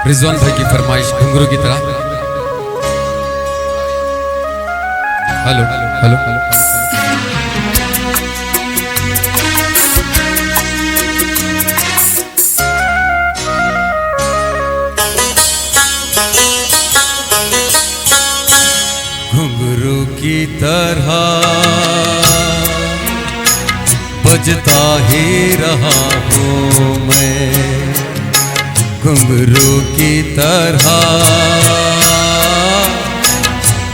रिजवान भाई की फरमाइश घुंघरू की तरह। Hello hello hello. घुंघरू की तरह बजता ही रहा हूँ मैं, घुंघरू की तरह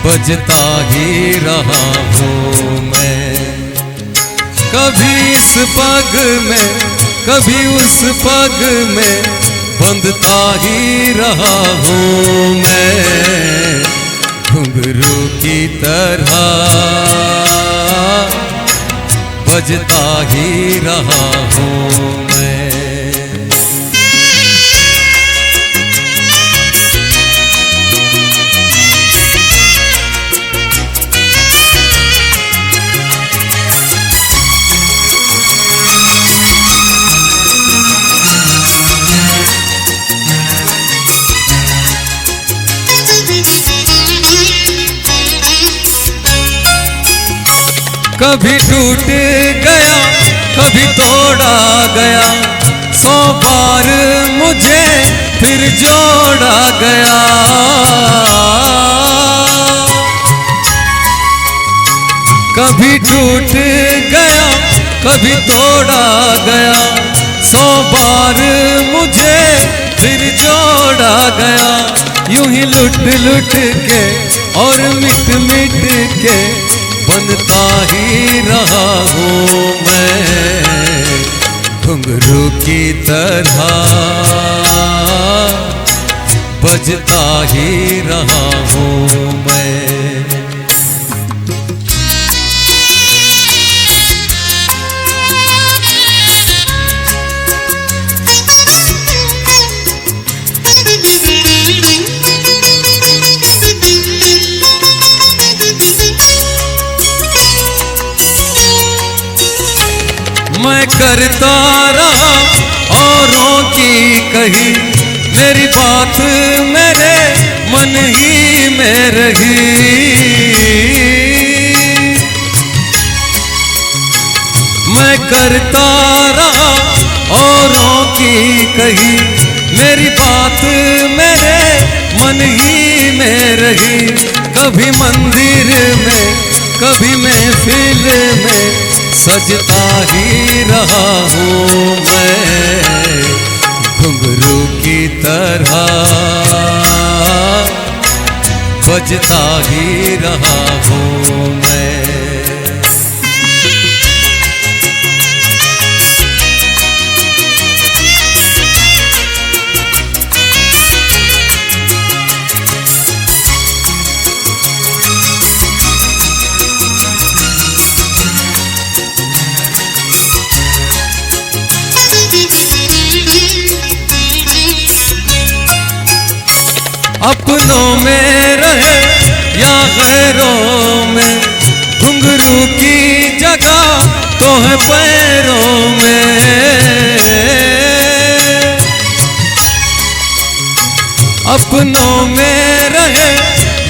बजता ही रहा हूँ मैं। कभी इस पग में कभी उस पग में बंधता ही रहा हूँ मैं, घुंघरू की तरह बजता ही रहा हूँ मैं। कभी टूट गया कभी तोड़ा गया, 100 बार मुझे फिर जोड़ा गया। कभी टूट गया कभी तोड़ा गया, 100 बार मुझे फिर जोड़ा गया। यूं ही लुट लुट के और मिट मिट के बनता ही रहा हूँ मैं, घुंघरू की तरह बजता ही रहा हूँ मैं। मैं करता रहा औरों की कही, मेरी बात मेरे मन ही में रही। मैं करता रहा औरों की कही, मेरी बात मेरे मन ही में रही। कभी मंदिर में कभी महफिल में सजता ही रहा हूँ मैं, घुंघरू की तरह बजता ही रहा हूँ मैं। अपनों में रहे या गैरों में, घुंघरू की जगह तो है पैरों में। अपनों में रहे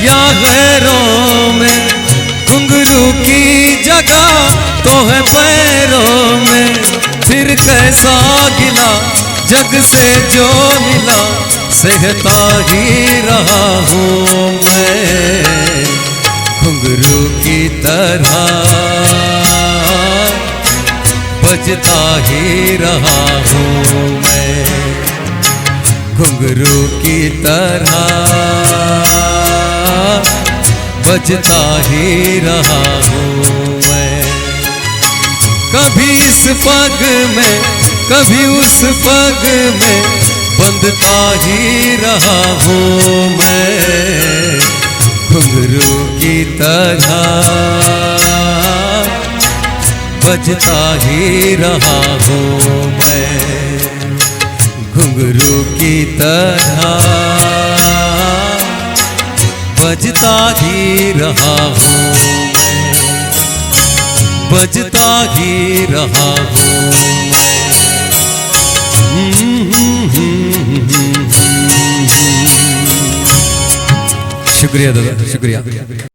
या गैरों में, घुंघरू की जगह तो है पैरों में। फिर कैसा गिला जग से जो मिला, सहता ही रहा हूँ मैं, घुंघरू की तरह बजता ही रहा हूँ मैं, घुंघरू की तरह बजता ही रहा हूँ मैं। कभी इस पग में कभी उस पग में बंधता ही रहा हूँ मैं, घुंघरू की तरह बजता ही रहा हूँ मैं, घुंघरू की तरह बजता ही रहा हूँ मैं, बजता ही रहा हूँ मैं। शुक्रिया दादा, शुक्रिया।